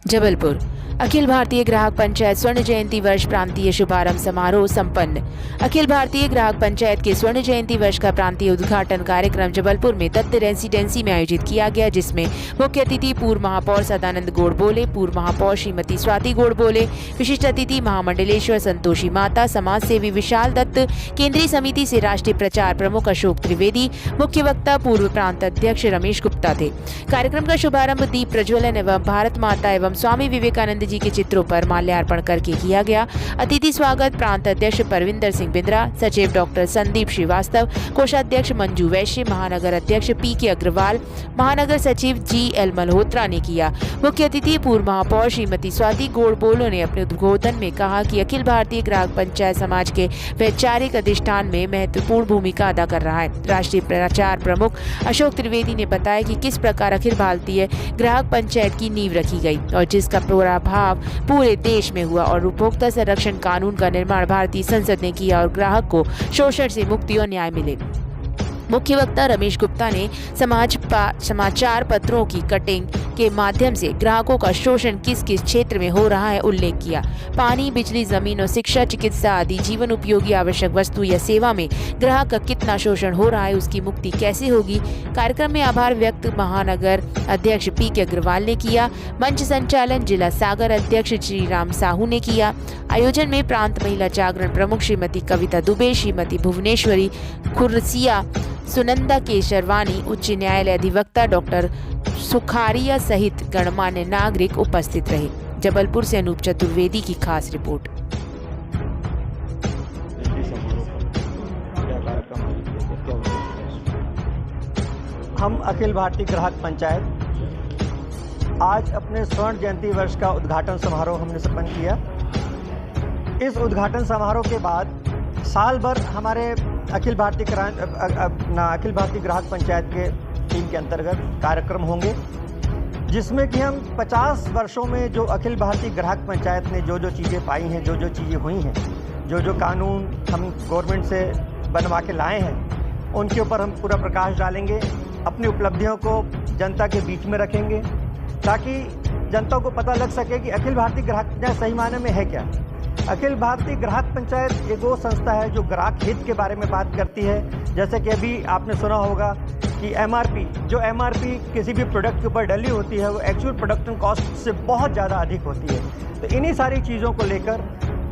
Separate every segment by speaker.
Speaker 1: जबलपुर अखिल भारतीय ग्राहक पंचायत स्वर्ण जयंती वर्ष प्रांतीय शुभारंभ समारोह संपन्न। अखिल भारतीय ग्राहक पंचायत के स्वर्ण जयंती वर्ष का प्रांतीय उद्घाटन कार्यक्रम जबलपुर में दत्त रेसिडेंसी में आयोजित किया गया, जिसमें मुख्य अतिथि पूर्व महापौर सदानंद गोडबोले, पूर्व महापौर श्रीमती स्वाति गोडबोले, विशिष्ट अतिथि महामंडलेश्वर संतोषी माता, समाज सेवी विशाल दत्त, केंद्रीय समिति से राष्ट्रीय प्रचार प्रमुख अशोक त्रिवेदी, मुख्य वक्ता पूर्व प्रांत अध्यक्ष रमेश गुप्ता थे। कार्यक्रम का शुभारंभ दीप प्रज्वलन एवं भारत माता एवं स्वामी विवेकानंद जी के चित्रों पर माल्यार्पण करके किया गया। अतिथि स्वागत प्रांत अध्यक्ष परविंदर सिंह बिंद्रा, सचिव डॉक्टर संदीप श्रीवास्तव, कोषाध्यक्ष मंजू वैश्य, महानगर अध्यक्ष पी.के. अग्रवाल, महानगर सचिव जी.एल. मल्होत्रा ने किया। मुख्य अतिथि पूर्व महापौर श्रीमती स्वाति गोडबोले ने अपने उद्बोधन में कहा कि अखिल भारतीय ग्राहक पंचायत समाज के वैचारिक अधिष्ठान में महत्वपूर्ण भूमिका अदा कर रहा है। राष्ट्रीय प्रचार प्रमुख अशोक त्रिवेदी ने बताया कि किस प्रकार अखिल भारतीय ग्राहक पंचायत की नींव रखी गई और जिसका प्रभाव पूरे देश में हुआ और उपभोक्ता संरक्षण कानून का निर्माण भारतीय संसद ने किया और ग्राहक को शोषण से मुक्ति और न्याय मिले। मुख्य वक्ता रमेश गुप्ता ने समाचार पत्रों की कटिंग के माध्यम से ग्राहकों का शोषण किस किस क्षेत्र में हो रहा है उल्लेख किया। पानी, बिजली, जमीन और शिक्षा, चिकित्सा आदि जीवन उपयोगी आवश्यक वस्तु या सेवा में ग्राहक का कितना शोषण हो रहा है, उसकी मुक्ति कैसे होगी। कार्यक्रम में आभार व्यक्त महानगर अध्यक्ष पी.के. अग्रवाल ने किया। मंच संचालन जिला सागर अध्यक्ष श्री राम साहू ने किया। आयोजन में प्रांत महिला जागरण प्रमुख श्रीमती कविता दुबे, श्रीमती भुवनेश्वरी खुर्सिया, सुनंदा केशरवानी, उच्च न्यायालय अधिवक्ता डॉक्टर सुखारिया सहित गणमान्य नागरिक उपस्थित रहे। जबलपुर से अनूप चतुर्वेदी की खास रिपोर्ट।
Speaker 2: हम अखिल भारतीय ग्राहक पंचायत आज अपने स्वर्ण जयंती वर्ष का उद्घाटन समारोह हमने संपन्न किया। इस उद्घाटन समारोह के बाद साल भर हमारे अखिल भारतीय ग्राहक पंचायत के टीम के अंतर्गत कार्यक्रम होंगे, जिसमें कि हम 50 वर्षों में जो अखिल भारतीय ग्राहक पंचायत ने जो चीज़ें पाई हैं, जो चीज़ें हुई हैं, जो कानून हम गवर्नमेंट से बनवा के लाए हैं, उनके ऊपर हम पूरा प्रकाश डालेंगे। अपनी उपलब्धियों को जनता के बीच में रखेंगे ताकि जनता को पता लग सके कि अखिल भारतीय ग्राहक पंचायत सही मायने में है क्या। अखिल भारतीय ग्राहक पंचायत एक वो संस्था है जो ग्राहक हित के बारे में बात करती है। जैसे कि अभी आपने सुना होगा कि एमआरपी किसी भी प्रोडक्ट के ऊपर डली होती है, वो एक्चुअल प्रोडक्शन कॉस्ट से बहुत ज़्यादा अधिक होती है। तो इन्हीं सारी चीज़ों को लेकर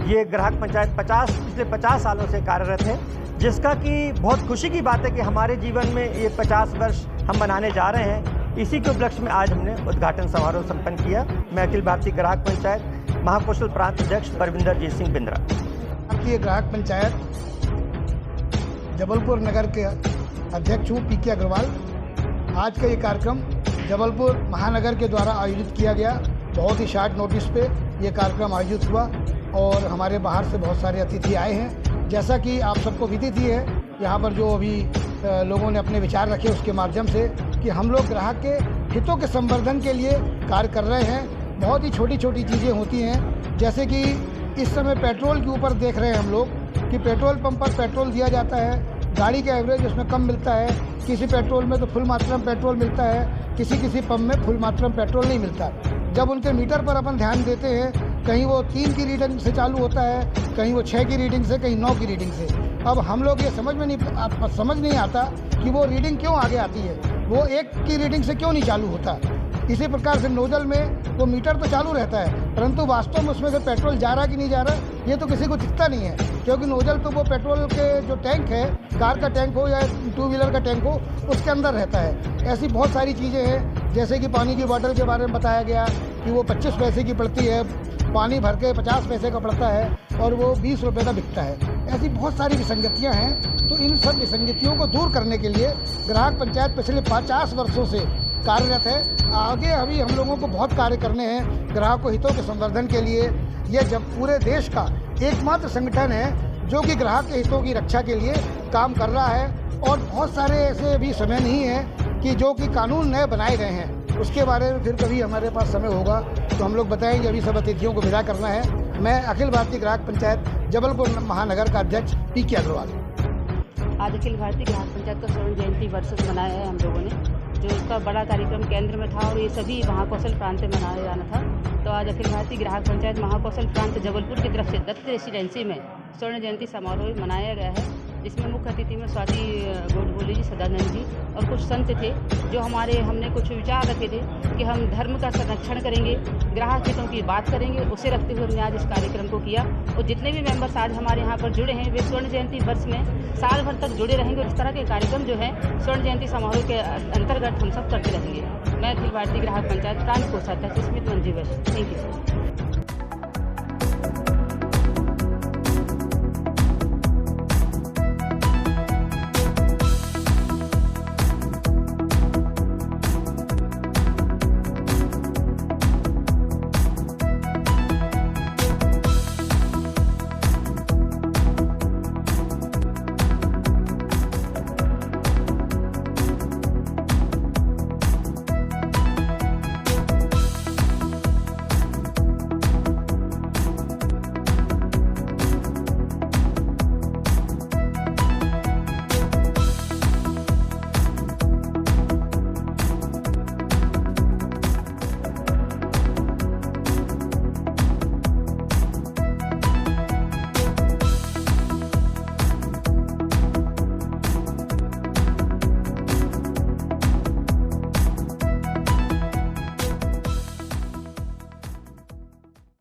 Speaker 2: ये ग्राहक पंचायत पिछले 50 सालों से कार्यरत है, जिसका कि बहुत खुशी की बात है कि हमारे जीवन में ये 50 वर्ष हम मनाने जा रहे हैं। इसी के उपलक्ष्य में आज हमने उद्घाटन समारोह संपन्न किया। मैं अखिल भारतीय ग्राहक पंचायत महाकौशल प्रांत अध्यक्ष परविंदर जीत सिंह बिंद्रा।
Speaker 3: भारतीय ग्राहक पंचायत जबलपुर नगर के अध्यक्ष हूँ पी.के. अग्रवाल। आज का ये कार्यक्रम जबलपुर महानगर के द्वारा आयोजित किया गया। बहुत ही शॉर्ट नोटिस पे ये कार्यक्रम आयोजित हुआ और हमारे बाहर से बहुत सारे अतिथि आए हैं। जैसा कि आप सबको विदित ही है, यहाँ पर जो अभी लोगों ने अपने विचार रखे उसके माध्यम से कि हम लोग ग्राहक के हितों के संवर्धन के लिए कार्य कर रहे हैं। बहुत ही छोटी छोटी चीज़ें होती हैं, जैसे कि इस समय पेट्रोल के ऊपर देख रहे हैं हम लोग कि पेट्रोल पंप पर पेट्रोल दिया जाता है, गाड़ी का एवरेज उसमें कम मिलता है। किसी पेट्रोल में तो फुल मात्रा में पेट्रोल मिलता है, किसी पंप में फुल मात्रा में पेट्रोल नहीं मिलता। जब उनके मीटर पर अपन ध्यान देते हैं, कहीं वो 3 की रीडिंग से चालू होता है, कहीं वो 6 की रीडिंग से, कहीं 9 की रीडिंग से। अब हम लोग ये समझ नहीं आता कि वो रीडिंग क्यों आगे आती है, वो 1 की रीडिंग से क्यों नहीं चालू होता। इसी प्रकार से नोजल में वो मीटर तो चालू रहता है, परंतु वास्तव में उसमें से पेट्रोल जा रहा कि नहीं जा रहा ये तो किसी को दिखता नहीं है, क्योंकि नोजल तो वो पेट्रोल के जो टैंक है, कार का टैंक हो या 2 व्हीलर का टैंक हो, उसके अंदर रहता है। ऐसी बहुत सारी चीज़ें हैं, जैसे कि पानी की बोतल के बारे में बताया गया कि वो 25 पैसे की पड़ती है, पानी भर के 50 पैसे का पड़ता है और वो 20 रुपये का बिकता है। ऐसी बहुत सारी विसंगतियाँ हैं। तो इन सब विसंगतियों को दूर करने के लिए ग्राहक पंचायत पिछले 50 वर्षों से कार्यरत है। आगे अभी हम लोगों को बहुत कार्य करने हैं ग्राहकों हितों के संवर्धन के लिए। ये जब पूरे देश का एकमात्र संगठन है जो कि ग्राहक के हितों की रक्षा के लिए काम कर रहा है। और बहुत सारे ऐसे भी समय नहीं है कि जो कि कानून नए बनाए गए हैं, उसके बारे में फिर कभी हमारे पास समय होगा तो हम लोग बताएंगे। अभी सब अतिथियों को विदा करना है। मैं अखिल भारतीय ग्राहक पंचायत जबलपुर महानगर का अध्यक्ष पी.के. अग्रवाल।
Speaker 4: आज अखिल भारतीय ग्राहक पंचायत का स्वर्ण जयंती वर्ष मनाया है हम लोगों ने, जो इसका बड़ा कार्यक्रम केंद्र में था और ये सभी महाकौशल प्रांत में मनाया जाना था। तो आज अखिल भारतीय ग्राहक पंचायत महाकौशल प्रांत जबलपुर की तरफ से दत्त रेसिडेंसी में स्वर्ण जयंती समारोह मनाया गया है, जिसमें मुख्य अतिथि में स्वाति गोडबोले जी, सदानंद जी और कुछ संत थे। जो हमने कुछ विचार रखे थे कि हम धर्म का संरक्षण करेंगे, ग्राहक हितों की बात करेंगे, उसे रखते हुए हमने आज इस कार्यक्रम को किया। और जितने भी मेंबर्स आज हमारे यहाँ पर जुड़े हैं वे स्वर्ण जयंती वर्ष में साल भर तक जुड़े रहेंगे और इस तरह के कार्यक्रम जो है स्वर्ण जयंती समारोह के अंतर्गत हम सब करते रहेंगे। मैं अखिल भारतीय ग्राहक पंचायत प्रांत कोषाध्यक्ष स्मित मंजी वैश्य। Thank you.